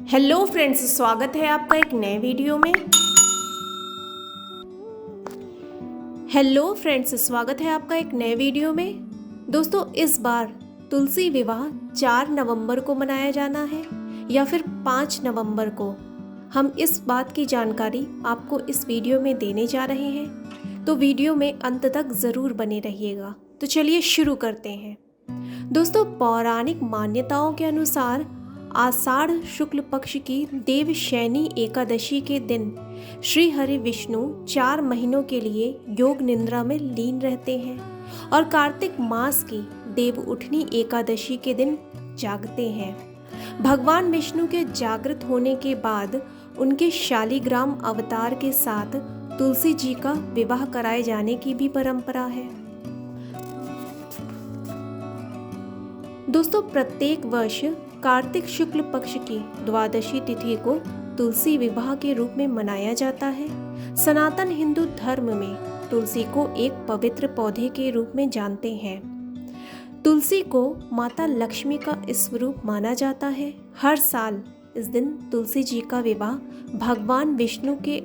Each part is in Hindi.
हेलो फ्रेंड्स, स्वागत है आपका एक नए वीडियो में। दोस्तों, इस बार तुलसी विवाह 4 नवंबर को मनाया जाना है या फिर 5 नवंबर को। हम इस बात की जानकारी आपको इस वीडियो में देने जा रहे हैं, तो वीडियो में अंत तक ज़रूर बने रहिएगा। तो चलिए शुरू करते हैं। दोस्तों, पौराणिक मान्यताओं के अनुसार आषाढ़ शुक्ल पक्ष की देवशयनी एकादशी के दिन श्री हरि विष्णु 4 महीनों के लिए योग निद्रा में लीन रहते हैं और कार्तिक मास की देव उठनी एकादशी के दिन जागते हैं। भगवान विष्णु के जागृत होने के बाद उनके शालिग्राम अवतार के साथ तुलसी जी का विवाह कराए जाने की भी परंपरा है। दोस्तों, प्रत्येक वर्ष कार्तिक शुक्ल पक्ष की द्वादशी तिथि को तुलसी विवाह के रूप में मनाया जाता है। सनातन हिंदू धर्म में तुलसी को एक पवित्र पौधे के रूप में जानते हैं। तुलसी को माता लक्ष्मी का स्वरूप माना जाता है। हर साल इस दिन तुलसी जी का विवाह भगवान विष्णु के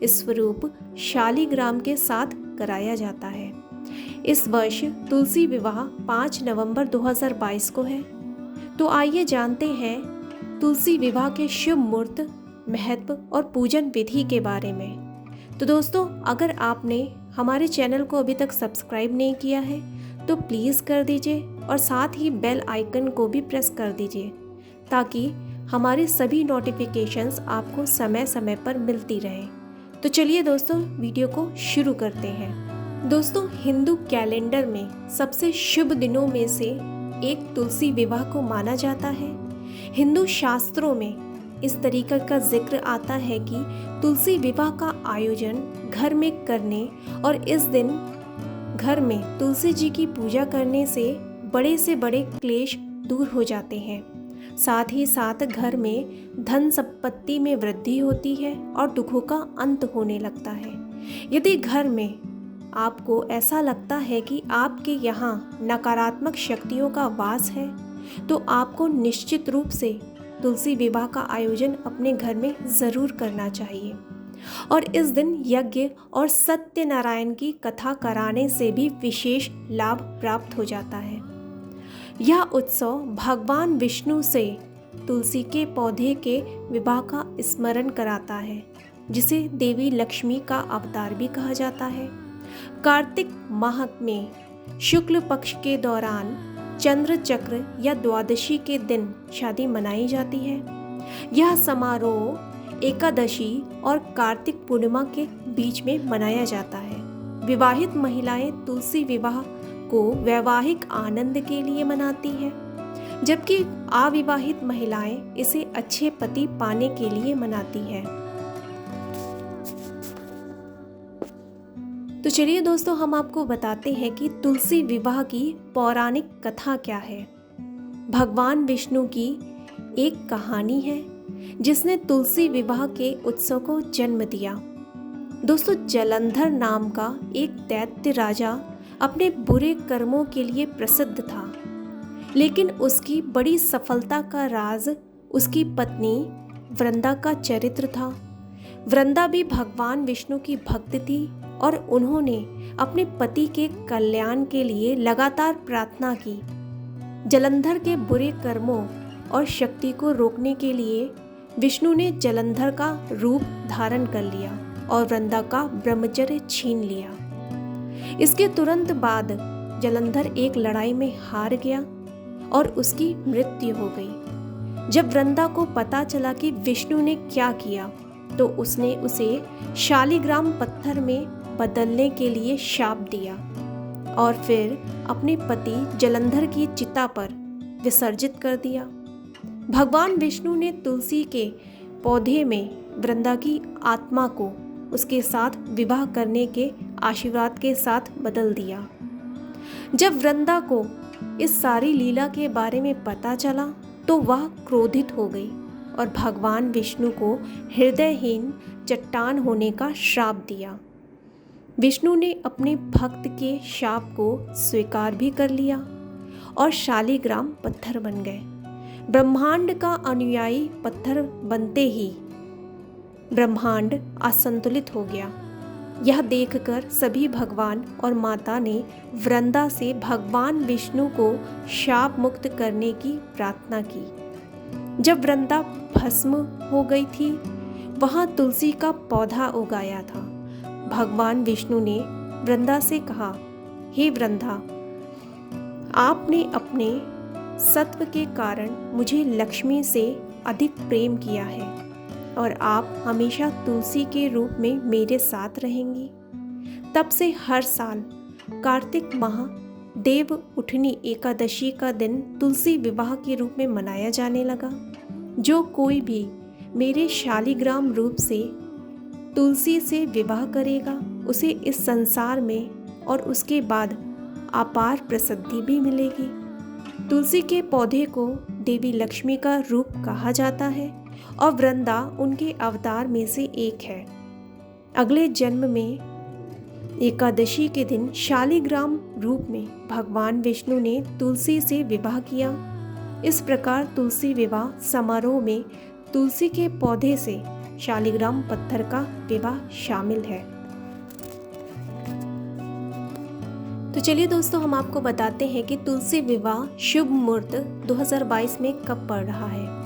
स्वरूप शालिग्राम के साथ कराया जाता है। इस वर्ष तुलसी विवाह 5 नवंबर 2022 को है। तो आइए जानते हैं तुलसी विवाह के शुभ मुहूर्त, महत्व और पूजन विधि के बारे में। तो दोस्तों, अगर आपने हमारे चैनल को अभी तक सब्सक्राइब नहीं किया है तो प्लीज़ कर दीजिए और साथ ही बेल आइकन को भी प्रेस कर दीजिए ताकि हमारे सभी नोटिफिकेशंस आपको समय समय पर मिलती रहें। तो चलिए दोस्तों, वीडियो को शुरू करते हैं। दोस्तों, हिंदू कैलेंडर में सबसे शुभ दिनों में से एक तुलसी विवाह को माना जाता है। हिंदू शास्त्रों में इस तरीके का जिक्र आता है कि तुलसी विवाह का आयोजन घर में करने और इस दिन घर में तुलसी जी की पूजा करने से बड़े क्लेश दूर हो जाते हैं। साथ ही साथ घर में धन संपत्ति में वृद्धि होती है और दुखों का अंत होने लगता है। यदि घर में आपको ऐसा लगता है कि आपके यहाँ नकारात्मक शक्तियों का वास है तो आपको निश्चित रूप से तुलसी विवाह का आयोजन अपने घर में ज़रूर करना चाहिए। और इस दिन यज्ञ और सत्यनारायण की कथा कराने से भी विशेष लाभ प्राप्त हो जाता है। यह उत्सव भगवान विष्णु से तुलसी के पौधे के विवाह का स्मरण कराता है, जिसे देवी लक्ष्मी का अवतार भी कहा जाता है। कार्तिक माह में शुक्ल पक्ष के दौरान चंद्र चक्र या द्वादशी के दिन शादी मनाई जाती है। यह समारोह एकादशी और कार्तिक पूर्णिमा के बीच में मनाया जाता है। विवाहित महिलाएं तुलसी विवाह को वैवाहिक आनंद के लिए मनाती हैं, जबकि अविवाहित महिलाएं इसे अच्छे पति पाने के लिए मनाती हैं। तो चलिए दोस्तों, हम आपको बताते हैं कि तुलसी विवाह की पौराणिक कथा क्या है। भगवान विष्णु की एक कहानी है जिसने तुलसी विवाह के उत्सव को जन्म दिया। दोस्तों, जलंधर नाम का एक दैत्य राजा अपने बुरे कर्मों के लिए प्रसिद्ध था, लेकिन उसकी बड़ी सफलता का राज उसकी पत्नी वृंदा का चरित्र था। वृंदा भी भगवान विष्णु की भक्त थी और उन्होंने अपने पति के कल्याण के लिए लगातार प्रार्थना की। जलंधर के बुरे कर्मों और शक्ति को रोकने के लिए विष्णु ने जलंधर का रूप धारण कर लिया और वृंदा का ब्रह्मचर्य छीन लिया। इसके तुरंत बाद जलंधर एक लड़ाई में हार गया और उसकी मृत्यु हो गई। जब वृंदा को पता चला कि विष्णु ने क्या किया तो उसने उसे शालिग्राम पत्थर में बदलने के लिए शाप दिया और फिर अपने पति जलंधर की चिता पर विसर्जित कर दिया। भगवान विष्णु ने तुलसी के पौधे में वृंदा की आत्मा को उसके साथ विवाह करने के आशीर्वाद के साथ बदल दिया। जब वृंदा को इस सारी लीला के बारे में पता चला तो वह क्रोधित हो गई और भगवान विष्णु को हृदयहीन चट्टान होने का श्राप दिया। विष्णु ने अपने भक्त के शाप को स्वीकार भी कर लिया और शालिग्राम पत्थर बन गए। ब्रह्मांड का अनुयायी पत्थर बनते ही ब्रह्मांड असंतुलित हो गया। यह देखकर सभी भगवान और माता ने वृंदा से भगवान विष्णु को शाप मुक्त करने की प्रार्थना की। जब वृंदा भस्म हो गई थी, वहां तुलसी का पौधा उगाया था। भगवान विष्णु ने वृंदा से कहा, हे वृंदा, आपने अपने सत्व के कारण मुझे लक्ष्मी से अधिक प्रेम किया है और आप हमेशा तुलसी के रूप में मेरे साथ रहेंगी। तब से हर साल कार्तिक माह देव उठनी एकादशी का दिन तुलसी विवाह के रूप में मनाया जाने लगा। जो कोई भी मेरे शालिग्राम रूप से तुलसी से विवाह करेगा, उसे इस संसार में और उसके बाद अपार प्रसिद्धि भी मिलेगी। तुलसी के पौधे को देवी लक्ष्मी का रूप कहा जाता है और वृंदा उनके अवतार में से एक है। अगले जन्म में एकादशी के दिन शालिग्राम रूप में भगवान विष्णु ने तुलसी से विवाह किया। इस प्रकार तुलसी विवाह समारोह में तुलसी के पौधे से शालिग्राम पत्थर का विवाह शामिल है। तो चलिए दोस्तों, हम आपको बताते हैं कि तुलसी विवाह शुभ मुहूर्त 2022 में कब पड़ रहा है।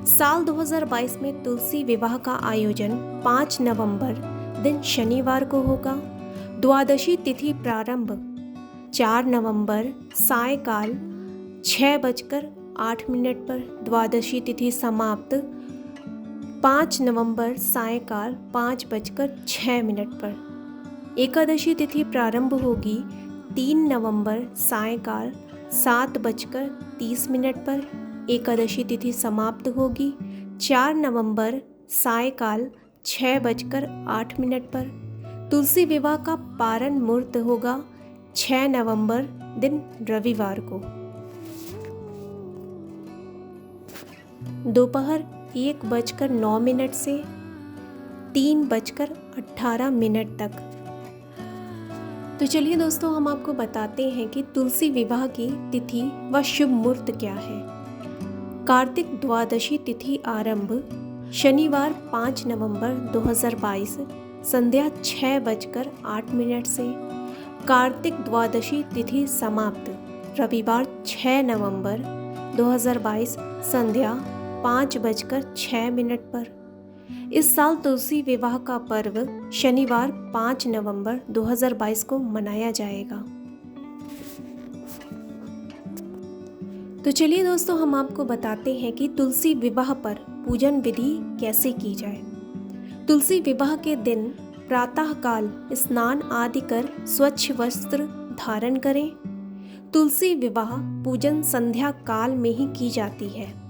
साल 2022 में तुलसी विवाह का आयोजन 5 नवंबर दिन शनिवार को होगा। द्वादशी तिथि प्रारंभ 4 नवंबर सायकाल 6:08 पर, द्वादशी तिथि समाप्त 5 नवंबर सायकाल 5:06 पर। एकादशी तिथि प्रारंभ होगी 3 नवंबर सायकाल 7:30 पर। एकादशी तिथि समाप्त होगी 4 नवंबर सायकाल 6:08 पर। तुलसी विवाह का पारण मुहूर्त होगा 6 नवंबर दिन रविवार को दोपहर 1:09 से 3:18 तक। तो चलिए दोस्तों, हम आपको बताते हैं कि तुलसी विवाह की तिथि व शुभ मुहूर्त क्या है। कार्तिक द्वादशी तिथि आरंभ शनिवार 5 नवंबर 2022 संध्या 6:08 से। कार्तिक द्वादशी तिथि समाप्त रविवार 6 नवंबर 2022 संध्या 5:06 पर। इस साल तुलसी विवाह का पर्व शनिवार 5 नवंबर 2022 को मनाया जाएगा। तो चलिए दोस्तों, हम आपको बताते हैं कि तुलसी विवाह पर पूजन विधि कैसे की जाए। तुलसी विवाह के दिन प्रातःकाल स्नान आदि कर स्वच्छ वस्त्र धारण करें। तुलसी विवाह पूजन संध्या काल में ही की जाती है।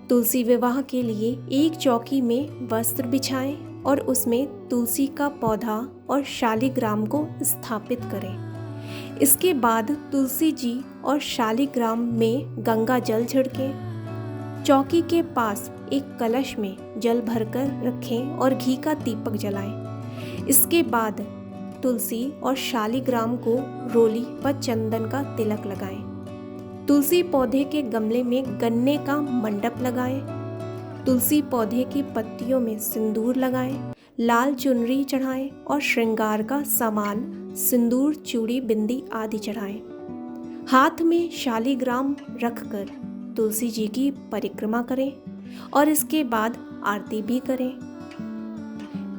तुलसी विवाह के लिए एक चौकी में वस्त्र बिछाएं और उसमें तुलसी का पौधा और शालिग्राम को स्थापित करें। इसके बाद तुलसी जी और शालिग्राम में गंगा जल छिड़कें। चौकी के पास एक कलश में जल भरकर रखें और घी का दीपक जलाएं। इसके बाद तुलसी और शालिग्राम को रोली व चंदन का तिलक लगाएं। तुलसी पौधे के गमले में गन्ने का मंडप लगाएं। तुलसी पौधे की पत्तियों में सिंदूर लगाएं। लाल चुनरी चढ़ाएं और श्रृंगार का सामान सिंदूर, चूड़ी, बिंदी आदि चढ़ाएं। हाथ में शालिग्राम रखकर तुलसी जी की परिक्रमा करें और इसके बाद आरती भी करें।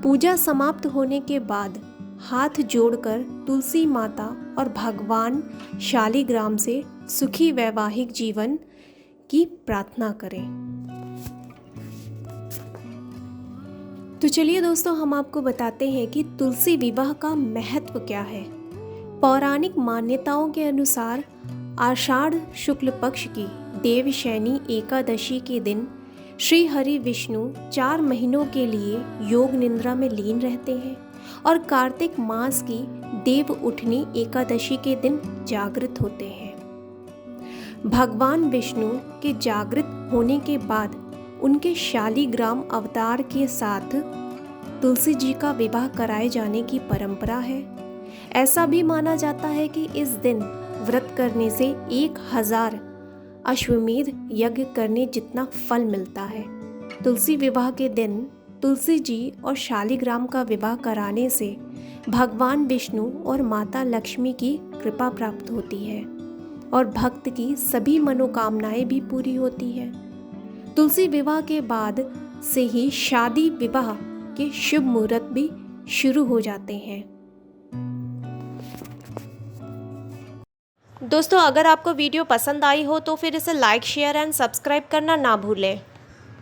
पूजा समाप्त होने के बाद हाथ जोड़कर तुलसी माता और भगवान शालिग्राम से सुखी वैवाहिक जीवन की प्रार्थना करें। तो चलिए दोस्तों, हम आपको बताते हैं कि तुलसी विवाह का महत्व क्या है। पौराणिक मान्यताओं के अनुसार आषाढ़ शुक्ल पक्ष की देवशयनी एकादशी के दिन श्री हरि विष्णु 4 महीनों के लिए योग निद्रा में लीन रहते हैं और कार्तिक मास की देव उठनी एकादशी के दिन जागृत होते हैं। भगवान विष्णु के जागृत होने के बाद उनके शालिग्राम अवतार के साथ तुलसी जी का विवाह कराए जाने की परंपरा है। ऐसा भी माना जाता है कि इस दिन व्रत करने से 1000 अश्वमेध यज्ञ करने जितना फल मिलता है। तुलसी विवाह के दिन तुलसी जी और शालिग्राम का विवाह कराने से भगवान विष्णु और माता लक्ष्मी की कृपा प्राप्त होती है और भक्त की सभी मनोकामनाएं भी पूरी होती है। तुलसी विवाह के बाद से ही शादी विवाह के शुभ मुहूर्त भी शुरू हो जाते हैं। दोस्तों, अगर आपको वीडियो पसंद आई हो तो फिर इसे लाइक, शेयर एंड सब्सक्राइब करना ना भूलें।